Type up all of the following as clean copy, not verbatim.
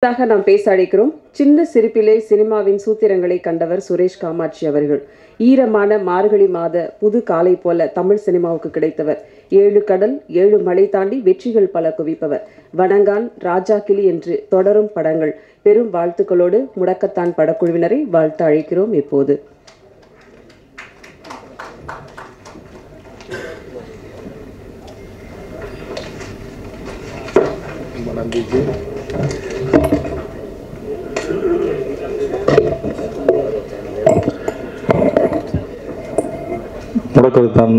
நாம் பேச அழைக்கிறோம். சின்ன சிரிப்பிலே சினிமாவின் சூத்திரங்களை கண்டவர் சுரேஷ் காமாட்சி அவர்கள். ஈரமான மார்கழி மாத புது காலை போல தமிழ் சினிமாவுக்கு கிடைத்தவர். 7 கடல் 7 மலை தாண்டி வெற்றிகள் பல குவிப்பவர். வணங்கான், ராஜா கிளி என்று தொடரும் படங்கள். பெரும் வாழ்த்துக்களோடு முடக்கத்தான் படக்குழுவினரை வாழ்த்து அழைக்கிறோம். இப்போது முடக்கத்தான்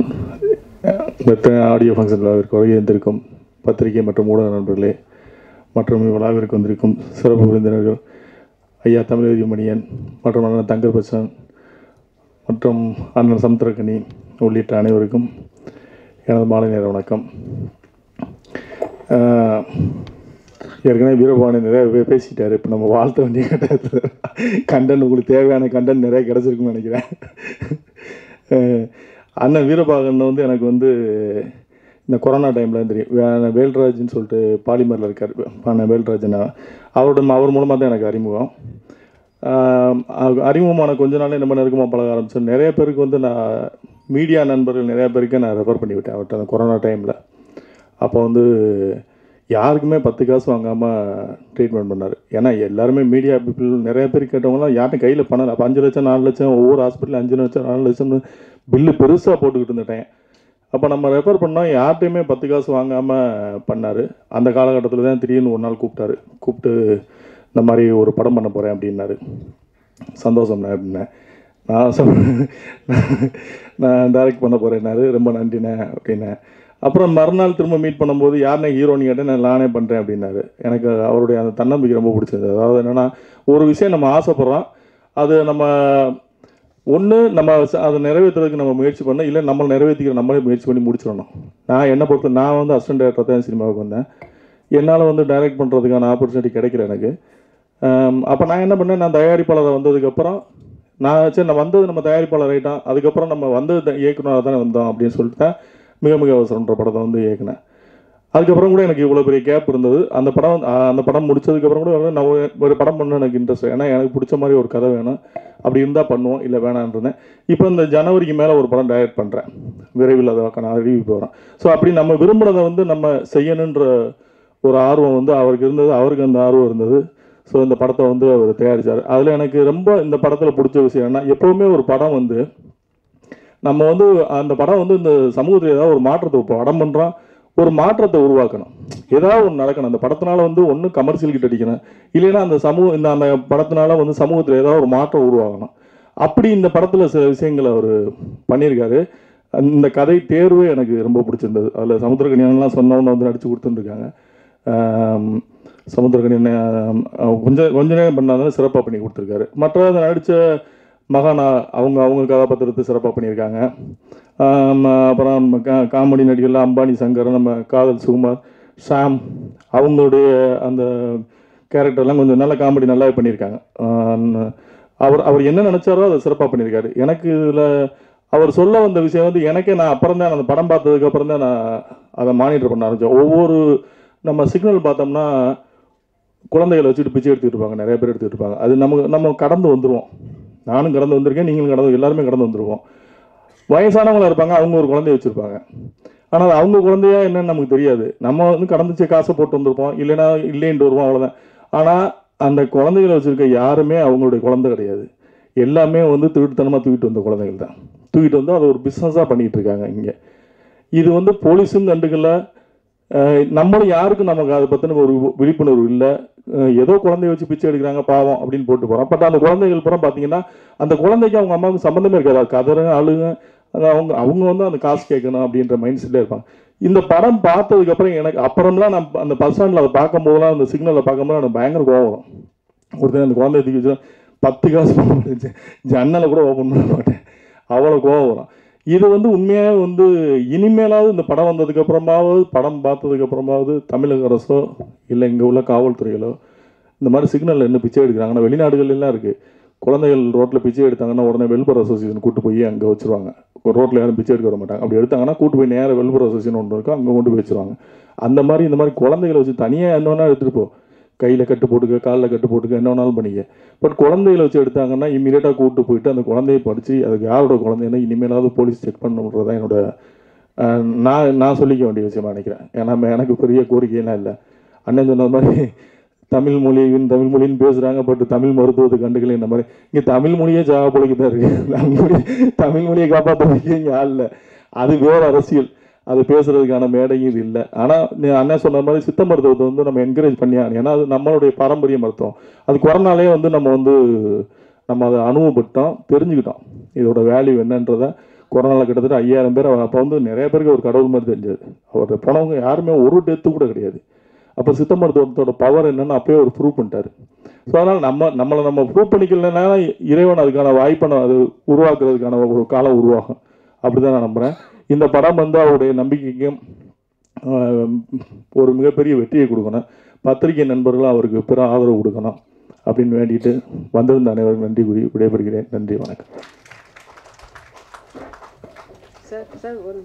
ஆடியோ ஃபங்க்ஷன் விழாவிற்கு வருகின்றிருக்கும் பத்திரிகை மற்றும் ஊடக நண்பர்களே மற்றும் விழாவிற்கு வந்திருக்கும் சிறப்பு விருந்தினர்கள் ஐயா தமிழறிவு மணியன் மற்றும் அண்ணன் தங்கர் பச்சன் மற்றும் அண்ணன் சமுத்திரக்கனி உள்ளிட்ட அனைவருக்கும் எனது மாலை நேர வணக்கம். ஏற்கனவே வீரபாணி நிறைய பேசிட்டார். இப்போ நம்ம வாழ்த்த வேண்டிய கண்டென்ட் உங்களுக்கு தேவையான கண்டென்ட் நிறைய கிடச்சிருக்குன்னு நினைக்கிறேன். அண்ணன் வீரபாகன் வந்து எனக்கு வந்து இந்த கொரோனா டைமில் தெரியும். வேல்ராஜ்னு சொல்லிட்டு பாலிமரில் இருக்கார் அண்ணன் வேல்ராஜனா. அவர் மூலமாக தான் எனக்கு அறிமுகமான கொஞ்ச நாளே நம்ம நெருக்கமாக பழக ஆரம்பித்தேன். நிறைய பேருக்கு வந்து நான் மீடியா நண்பர்கள் நிறையா பேருக்கு நான் ரெஃபர் பண்ணி விட்டேன் அவர்கிட்ட அந்த கொரோனா டைமில். அப்போ வந்து யாருக்குமே 10 காசு வாங்காமல் ட்ரீட்மெண்ட் பண்ணார். ஏன்னா எல்லாருமே மீடியா பீப்புள் நிறைய பேர் கேட்டவங்களாம் யார்ட்டும் கையில் பண்ணலை. அப்போ 5 லட்சம் 4 லட்சம் ஒவ்வொரு ஹாஸ்பிட்டலில் 5 லட்சம் 4 லட்சம்னு பில்லு பெருசாக போட்டுக்கிட்டு இருந்துட்டேன். அப்போ நம்ம ரெஃபர் பண்ணோம். யார்ட்டையுமே 10 காசு வாங்காமல் பண்ணார். அந்த காலகட்டத்தில் தான் திடீர்னு ஒரு நாள் கூப்பிட்டு இந்த மாதிரி ஒரு படம் பண்ண போகிறேன் அப்படின்னாரு. சந்தோஷம்ண்ணே அப்படின்னேன். நான் டைரக்ட் பண்ண போகிறேன்னாரு. ரொம்ப நன்றிண்ணே அப்படின்னேன். அப்புறம் மறுநாள் திரும்ப மீட் பண்ணும்போது யாருனே ஹீரோன்னு கேட்டேன். நானே பண்ணுறேன் அப்படின்னாரு. எனக்கு அவருடைய அந்த தன்னம்பிக்கை ரொம்ப பிடிச்சிருந்தது. அதாவது என்னென்னா, ஒரு விஷயம் நம்ம ஆசைப்படுறோம், அது நம்ம நம்ம அதை நிறைவேற்றுறதுக்கு நம்ம முயற்சி பண்ணோம், இல்லை நம்மளை நிறைவேற்றிக்கிற நம்மளே முயற்சி பண்ணி முடிச்சிடணும். நான் வந்து அசிஸ்டன்ட் டைரக்டர் தான் சினிமாவுக்கு வந்தேன். என்னால் வந்து டைரக்ட் பண்ணுறதுக்கான ஆப்பர்ச்சுனிட்டி கிடைக்கல எனக்கு. அப்போ நான் என்ன பண்ணேன், நான் தயாரிப்பாளரை வந்ததுக்கப்புறம் நான் வந்தது நம்ம தயாரிப்பாளர் ஆகிட்டோம், அதுக்கப்புறம் நம்ம வந்தது இயக்குனராக தானே வந்தோம் அப்படின்னு சொல்லிட்டு தான் மிக மிக அவசரன்ற படத்தை வந்து இயக்குனேன். அதுக்கப்புறம் கூட எனக்கு இவ்வளோ பெரிய கேப் இருந்தது. அந்த படம் முடிச்சதுக்கப்புறம் கூட நான் ஒரு படம் பண்ண எனக்கு இன்ட்ரெஸ்ட். ஏன்னா எனக்கு பிடிச்ச மாதிரி ஒரு கதை வேணும், அப்படி இருந்தால் பண்ணுவோம், இல்லை வேணான்றேன். இப்போ இந்த ஜனவரிக்கு மேலே ஒரு படம் டைரக்ட் பண்ணுறேன். விரைவில் அதை நான் அறிவிக்க போகிறேன். ஸோ அப்படி நம்ம விரும்பினதை வந்து நம்ம செய்யணுன்ற ஒரு ஆர்வம் வந்து அவருக்கு இருந்தது, அவருக்கு அந்த ஆர்வம் இருந்தது. ஸோ இந்த படத்தை வந்து அவர் தயாரித்தார். அதில் எனக்கு ரொம்ப இந்த படத்தில் பிடிச்ச விஷயம் என்ன, எப்போவுமே ஒரு படம் வந்து நம்ம வந்து அந்த படம் வந்து இந்த சமூகத்தில் ஏதாவது ஒரு மாற்றத்தை படம் பண்ணுறோம், ஒரு மாற்றத்தை உருவாக்கணும், ஏதாவது ஒன்று நடக்கணும். அந்த படத்தினால வந்து ஒன்று கமர்ஷியல் கிட்ட அடிக்கணும், இல்லைன்னா அந்த அந்த படத்தினால வந்து சமூகத்தில் ஏதாவது ஒரு மாற்றம் உருவாகணும். அப்படி இந்த படத்தில் சில விஷயங்களை அவர் பண்ணியிருக்காரு. இந்த கதை தேர்வு எனக்கு ரொம்ப பிடிச்சிருந்தது. அதில் சமுத்திரக்கனியெல்லாம் சொன்னவங்க வந்து நடித்து கொடுத்துருக்காங்க. சமுத்திரக்கனியனை கொஞ்ச நேரம் பண்ணாலும் சிறப்பாக பண்ணி கொடுத்துருக்காரு. மற்ற நடித்த மகானா அவங்க கதாபாத்திரத்தை சிறப்பாக பண்ணியிருக்காங்க. அப்புறம் காமெடி நடிகர்கள் அம்பானி சங்கர், நம்ம காதல் சுகுமார், ஷாம், அவங்களுடைய அந்த கேரக்டர்லாம் கொஞ்சம் நல்ல காமெடி நல்லாவே பண்ணியிருக்காங்க. அவர் என்ன நினச்சாரோ அதை சிறப்பாக பண்ணியிருக்காரு. எனக்கு இதில் அவர் சொல்ல வந்த விஷயம் வந்து எனக்கே நான் அப்புறம் தான் அந்த படம் பார்த்ததுக்கப்புறம் தான் நான் அதை மானிட்டர் பண்ண ஆரம்பித்தேன். ஒவ்வொரு நம்ம சிக்னல் பார்த்தோம்னா குழந்தைகளை வச்சுட்டு பிச்சை எடுத்துக்கிட்டு இருப்பாங்க, நிறைய பேர் எடுத்துக்கிட்டு இருப்பாங்க. அது நம்ம கடந்து வந்துடுவோம். நானும் கடந்து வந்திருக்கேன், நீங்களும் எல்லாருமே கடந்து வந்துடுவோம். வயசானவங்களாக இருப்பாங்க, அவங்க ஒரு குழந்தைய வச்சுருப்பாங்க. ஆனால் அவங்க குழந்தையா என்னன்னு நமக்கு தெரியாது. நம்ம வந்து கடந்துச்சு காசை போட்டு வந்திருப்போம், இல்லைன்ட்டு வருவோம், அவ்வளோதான். ஆனால் அந்த குழந்தைகளை வச்சுருக்க யாருமே அவங்களுடைய குழந்தை கிடையாது. எல்லாமே வந்து திருட்டுத்தனமாக தூக்கிட்டு வந்த குழந்தைகள் தான். தூக்கிட்டு வந்து அதை ஒரு பிஸ்னஸாக பண்ணிகிட்டு இருக்காங்க இங்கே. இது வந்து போலீஸும் கண்டுக்கல, நம்மளும் யாருக்கும் நமக்கு அதை பற்றின ஒரு விழிப்புணர்வு இல்லை. ஏதோ குழந்தைய வச்சு பிச்சை எடுக்கிறாங்க பாவம் அப்படின்னு போட்டு போகிறோம். பட் அந்த குழந்தைகள் புறம் பார்த்தீங்கன்னா அந்த குழந்தைக்கு அவங்க அம்மாவுக்கு சம்மந்தமே இருக்காது. கதறுங்க அழுங்க, அவங்க வந்து அந்த காசு கேட்கணும் அப்படின்ற மைண்ட் செட்டில் இருப்பாங்க. இந்த படம் பார்த்ததுக்கப்புறம் எனக்கு அப்புறம்லாம் நான் அந்த பஸ் ஸ்டாண்டில் அதை பார்க்கும்போதெல்லாம் அந்த சிக்னலில் பார்க்கும்போது எனக்கு பயங்கர கோவம் வரும். ஒருத்தர் அந்த குழந்தைய தூக்கி வச்சு 10 காசு போட்டு ஜன்னலை கூட ஓப்பன் பண்ண மாட்டேன், அவ்வளோ கோவம் வரும். இது வந்து உண்மையாக வந்து இனிமேலாவது இந்த படம் வந்ததுக்கப்புறமாவது, படம் பார்த்ததுக்கப்புறமாவது தமிழக அரசோ இல்லை இங்கே உள்ள காவல்துறைகளோ இந்த மாதிரி சிக்னலில் என்ன பிச்சை எடுக்கிறாங்கன்னா, வெளிநாடுகள்லாம் இருக்குது, குழந்தைகள் ரோட்டில் பிச்சை எடுத்தாங்கன்னா உடனே வெல்ஃபேர் அசோசியேஷன் கூட்டு போய் அங்கே வச்சுருவாங்க. ரோட்டில் யாரும் பிச்சை எடுக்க வர மாட்டாங்க. அப்படி எடுத்தாங்கன்னா கூட்டு போய் நேராக வெல்ஃபேர் அசோசியேஷன் ஒன்று இருக்கும், அங்கே கொண்டு போய் வச்சுருவாங்க. அந்த மாதிரி இந்த மாதிரி குழந்தைகளை வச்சு தனியாக என்னன்னா எடுத்துகிட்டு போ, கையில் கட்டு போட்டுக்க, காலில் கட்டு போட்டுக்க, என்ன வேணாலும் பண்ணிக்க. பட் குழந்தைகளை வச்சு எடுத்தாங்கன்னா இம்மீடியட்டாக கூப்பிட்டு போயிட்டு அந்த குழந்தையை படித்து அதுக்கு யாரோட குழந்தைன்னா இனிமேலாவது போலீஸ் செக் பண்ணணுன்றது தான் என்னோட நான் சொல்லிக்க வேண்டிய விஷயமா நினைக்கிறேன். ஏன்னா எனக்கு பெரிய கோரிக்கையெல்லாம் இல்லை. அண்ணன் சொன்ன மாதிரி தமிழ் மொழின்னு பேசுகிறாங்க, பட் தமிழ் மருத்துவத்தை கண்டுக்கல. இந்த மாதிரி இங்கே தமிழ் மொழியே ஜாபொழிக்கு தான் இருக்குது. தமிழ் மொழியை காப்பாற்றுறதுக்கு இங்கே ஆள் இல்லை. அது வேறு அரசியல், அது பேசுகிறதுக்கான மேடையும் இது இல்லை. ஆனால் அண்ணன் சொன்ன மாதிரி சித்த மருத்துவத்தை வந்து நம்ம என்கரேஜ் பண்ணியாங்க. ஏன்னா அது நம்மளுடைய பாரம்பரிய மருத்துவம். அது கொரோனாலே வந்து நம்ம அதை அனுபவப்பட்டோம், தெரிஞ்சுக்கிட்டோம் இதோட வேல்யூ என்னன்றதை. கொரோனாவில் கிட்டத்தட்ட 5000 பேர். அப்போ வந்து நிறைய பேருக்கு ஒரு கடவுள் மாதிரி தெரிஞ்சது. அவர்கிட்ட போனவங்க யாருமே ஒரு டெத்து கூட கிடையாது. அப்போ சித்த மருத்துவத்தோட பவர் என்னன்னு அப்போயே அவர் ப்ரூவ் பண்ணிட்டார். ஸோ அதனால் நம்மளை ப்ரூவ் பண்ணிக்கலன்னா இறைவன் அதுக்கான வாய்ப்பை அது உருவாக்குறதுக்கான ஒரு காலம் உருவாகும். அப்படி தான் நான் நம்புகிறேன். இந்த படம் வந்து அவருடைய நம்பிக்கைக்கும் ஒரு மிகப்பெரிய வெற்றியை கொடுக்கணும். பத்திரிகை நண்பர்களும் அவருக்கு பிற ஆதரவு கொடுக்கணும் அப்படின்னு வேண்டிட்டு வந்திருந்த அனைவரும் நன்றி கூறி விடைபெறுகிறேன். நன்றி, வணக்கம். சார் ஒரு